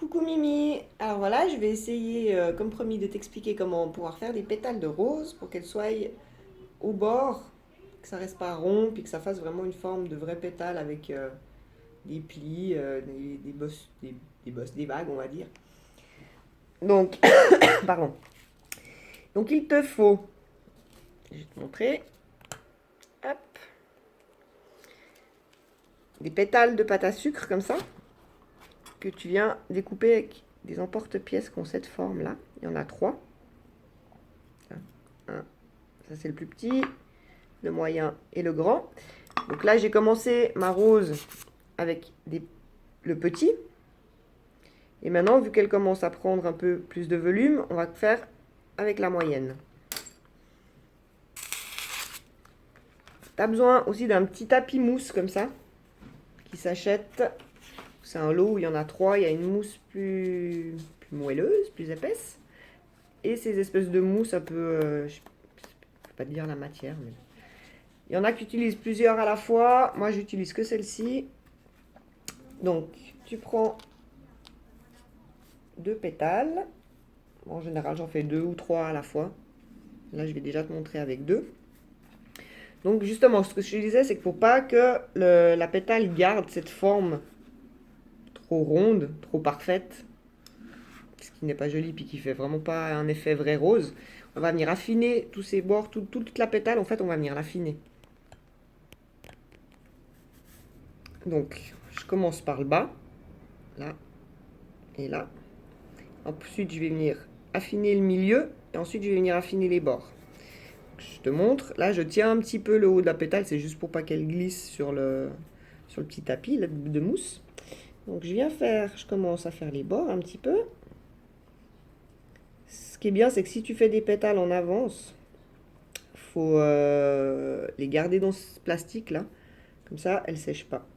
Coucou Mimi, alors voilà, je vais essayer, comme promis, de t'expliquer comment pouvoir faire des pétales de rose pour qu'elles soient au bord, que ça reste pas rond, puis que ça fasse vraiment une forme de vrai pétale avec des plis, des bosses, des bosses, des vagues, on va dire. Donc, pardon. Donc il te faut, je vais te montrer, hop, des pétales de pâte à sucre comme ça, que tu viens découper avec des emporte-pièces qui ont cette forme-là. Il y en a trois. Un, ça c'est le plus petit, le moyen et le grand. Donc là, j'ai commencé ma rose avec le petit. Et maintenant, vu qu'elle commence à prendre un peu plus de volume, on va faire avec la moyenne. Tu as besoin aussi d'un petit tapis mousse comme ça, qui s'achète. C'est un lot où il y en a trois. Il y a une mousse plus moelleuse, plus épaisse. Et ces espèces de mousse un peu... je ne peux pas te dire la matière, mais... Il y en a qui utilisent plusieurs à la fois. Moi, j'utilise que celle-ci. Donc, tu prends deux pétales. En général, j'en fais deux ou trois à la fois. Là, je vais déjà te montrer avec deux. Donc, justement, ce que je te disais, c'est qu'il ne faut pas que la pétale garde cette forme trop ronde, trop parfaite, ce qui n'est pas joli, puis qui fait vraiment pas un effet vrai rose. On va venir affiner tous ces bords, toute la pétale, en fait, on va venir l'affiner. Donc, je commence par le bas, là et là. Ensuite, je vais venir affiner le milieu, et ensuite, je vais venir affiner les bords. Je te montre. Là, je tiens un petit peu le haut de la pétale, c'est juste pour pas qu'elle glisse sur le petit tapis là, de mousse. Donc, je commence à faire les bords un petit peu. Ce qui est bien, c'est que si tu fais des pétales en avance, faut les garder dans ce plastique là. Comme ça, elles sèchent pas.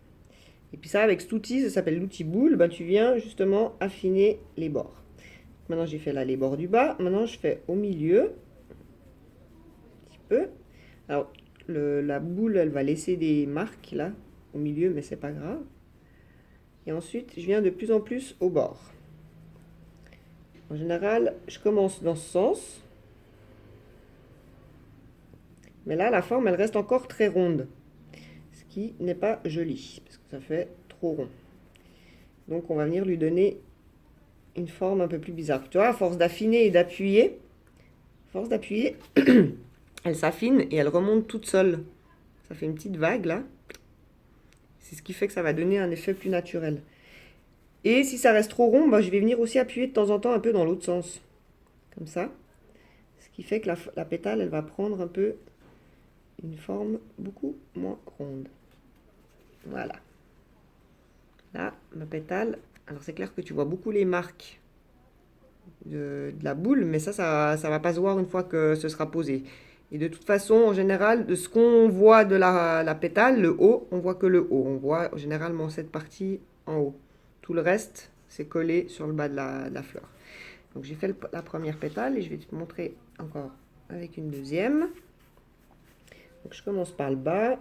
Et puis ça, avec cet outil, ça s'appelle l'outil boule, ben, tu viens justement affiner les bords. Maintenant, j'ai fait là les bords du bas. Maintenant, je fais au milieu. Un petit peu. Alors, la boule, elle va laisser des marques là, au milieu, mais c'est pas grave. Et ensuite, je viens de plus en plus au bord. En général, je commence dans ce sens. Mais là, la forme, elle reste encore très ronde. Ce qui n'est pas joli, parce que ça fait trop rond. Donc, on va venir lui donner une forme un peu plus bizarre. Tu vois, à force d'appuyer, elle s'affine et elle remonte toute seule. Ça fait une petite vague là. C'est ce qui fait que ça va donner un effet plus naturel. Et si ça reste trop rond, bah, je vais venir aussi appuyer de temps en temps un peu dans l'autre sens. Comme ça. Ce qui fait que la pétale, elle va prendre un peu une forme beaucoup moins ronde. Voilà. Là, ma pétale. Alors c'est clair que tu vois beaucoup les marques de la boule, mais ça va pas se voir une fois que ce sera posé. Et de toute façon, en général, de ce qu'on voit de la pétale, le haut, on voit que le haut. On voit généralement cette partie en haut. Tout le reste, c'est collé sur le bas de la fleur. Donc j'ai fait la première pétale et je vais te montrer encore avec une deuxième. Donc je commence par le bas.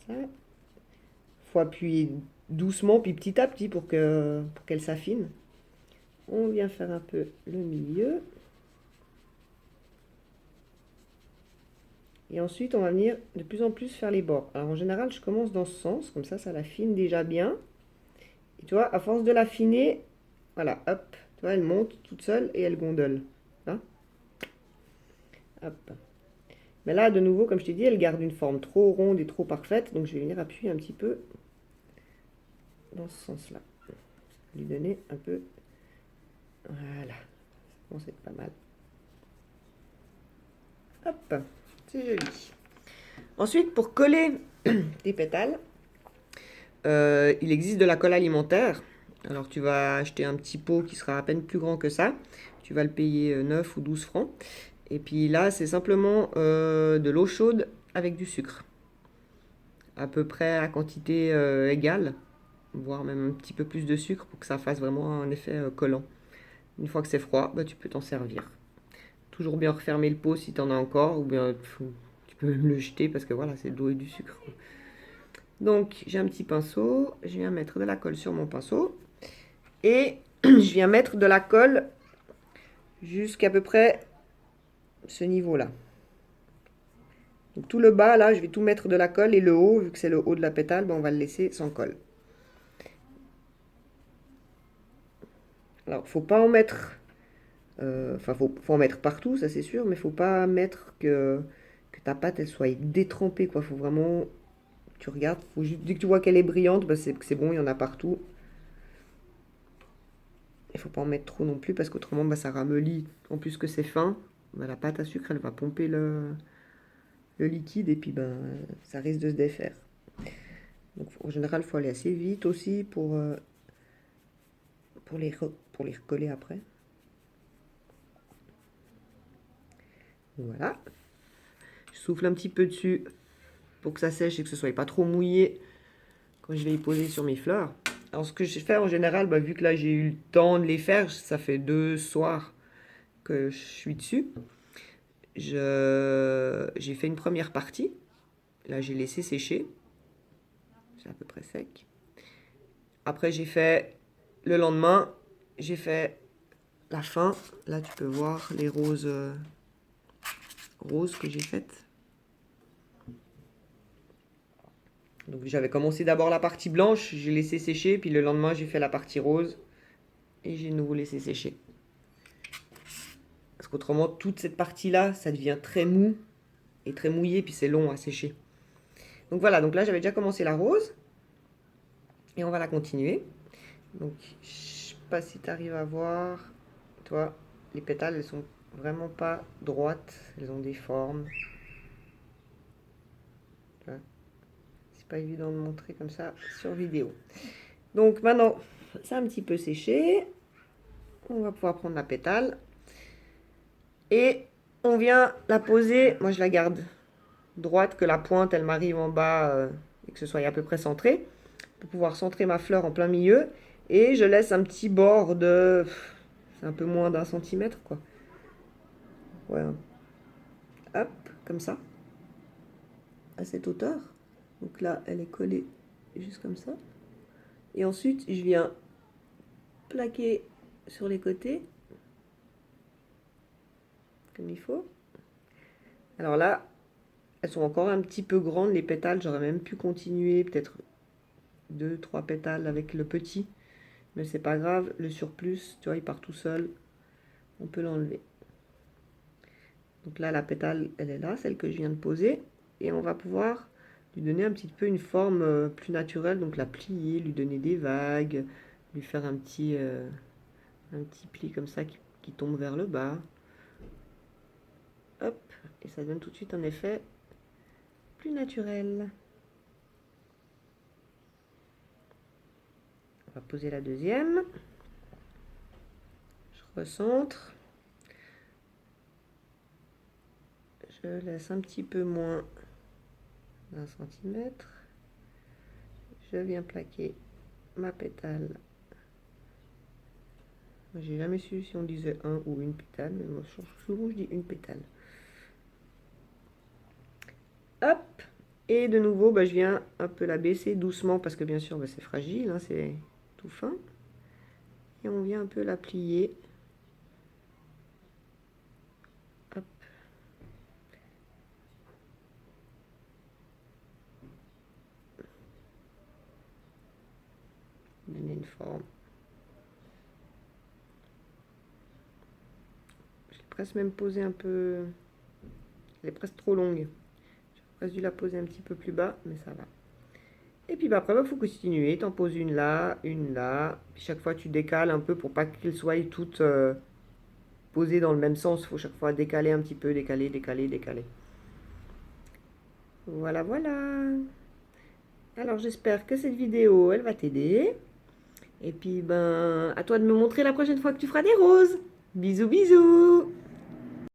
Ça. Faut appuyer doucement puis petit à petit pour qu'elle s'affine. On vient faire un peu le milieu. Et ensuite, on va venir de plus en plus faire les bords. Alors en général, je commence dans ce sens, comme ça l'affine déjà bien. Et tu vois, à force de l'affiner, voilà, hop, tu vois, elle monte toute seule et elle gondole. Hein. Hop. Mais là, de nouveau, comme je t'ai dit, elle garde une forme trop ronde et trop parfaite, donc je vais venir appuyer un petit peu dans ce sens-là. Lui donner un peu... Voilà. Bon, c'est pas mal. Hop, c'est joli. Ensuite, pour coller tes pétales, il existe de la colle alimentaire. Alors tu vas acheter un petit pot qui sera à peine plus grand que ça. Tu vas le payer 9 ou 12 francs. Et puis là, c'est simplement de l'eau chaude avec du sucre. À peu près à quantité égale, voire même un petit peu plus de sucre pour que ça fasse vraiment un effet collant. Une fois que c'est froid, bah, tu peux t'en servir. Toujours bien refermer le pot si tu en as encore, ou bien tu peux même le jeter parce que voilà, c'est de l'eau et du sucre. Donc, j'ai un petit pinceau. Je viens mettre de la colle sur mon pinceau. Et je viens mettre de la colle jusqu'à peu près ce niveau-là. Donc, tout le bas, là, je vais tout mettre de la colle. Et le haut, vu que c'est le haut de la pétale, ben, on va le laisser sans colle. Alors, faut pas en mettre... Enfin, faut en mettre partout, ça c'est sûr. Mais faut pas mettre que ta pâte, elle soit détrempée, quoi. Faut vraiment... Tu regardes, dès que tu vois qu'elle est brillante, ben, c'est bon, il y en a partout. Il faut pas en mettre trop non plus parce qu'autrement bah, ça ramollit. En plus que c'est fin, bah, la pâte à sucre elle va pomper le liquide et puis ben, ça risque de se défaire. Donc en général il faut aller assez vite aussi pour les recoller après. Voilà. Je souffle un petit peu dessus pour que ça sèche et que ce soit pas trop mouillé quand je vais y poser sur mes fleurs. Alors ce que je fais en général, bah, vu que là j'ai eu le temps de les faire, ça fait 2 soirs que je suis dessus. J'ai fait une première partie. Là, j'ai laissé sécher. C'est à peu près sec. Après, j'ai fait le lendemain, j'ai fait la fin. Là, tu peux voir les roses, roses que j'ai faites. Donc, j'avais commencé d'abord la partie blanche, j'ai laissé sécher, puis le lendemain, j'ai fait la partie rose et j'ai de nouveau laissé sécher. Parce qu'autrement, toute cette partie-là, ça devient très mou et très mouillé, puis c'est long à sécher. Donc voilà, donc là, j'avais déjà commencé la rose et on va la continuer. Donc, je sais pas si tu arrives à voir, toi, les pétales, elles sont vraiment pas droites, elles ont des formes. C'est pas évident de montrer comme ça sur vidéo. Donc maintenant, c'est un petit peu séché. On va pouvoir prendre la pétale. Et on vient la poser, moi je la garde droite, que la pointe elle m'arrive en bas et que ce soit à peu près centré. Pour pouvoir centrer ma fleur en plein milieu. Et je laisse un petit bord de... C'est un peu moins d'1 centimètre quoi. Ouais. Hop, comme ça. À cette hauteur. Donc là, elle est collée juste comme ça. Et ensuite, je viens plaquer sur les côtés. Comme il faut. Alors là, elles sont encore un petit peu grandes, les pétales. J'aurais même pu continuer, peut-être 2-3 pétales avec le petit. Mais c'est pas grave, le surplus, tu vois, il part tout seul. On peut l'enlever. Donc là, la pétale, elle est là, celle que je viens de poser. Et on va pouvoir lui donner un petit peu une forme plus naturelle. Donc la plier, lui donner des vagues, lui faire un petit pli comme ça qui tombe vers le bas. Hop, et ça donne tout de suite un effet plus naturel. On va poser la deuxième. Je recentre. Je laisse un petit peu moins d'1 centimètre. Je viens plaquer ma pétale. J'ai jamais su si on disait un ou une pétale, mais moi souvent je dis une pétale. Hop, et de nouveau bah, je viens un peu la baisser doucement parce que bien sûr bah, c'est fragile, hein, c'est tout fin. Et on vient un peu la plier. Hop. Donner une forme. Je l'ai presque même posé un peu... Elle est presque trop longue. J'aurais presque dû la poser un petit peu plus bas, mais ça va. Et puis bah, après, il faut continuer. T'en poses une là, une là. Puis chaque fois, tu décales un peu pour pas qu'elles soient toutes posées dans le même sens. Il faut chaque fois décaler un petit peu, décaler, décaler, décaler. Voilà, voilà. Alors j'espère que cette vidéo, elle va t'aider. Et puis, ben, à toi de me montrer la prochaine fois que tu feras des roses. Bisous, bisous.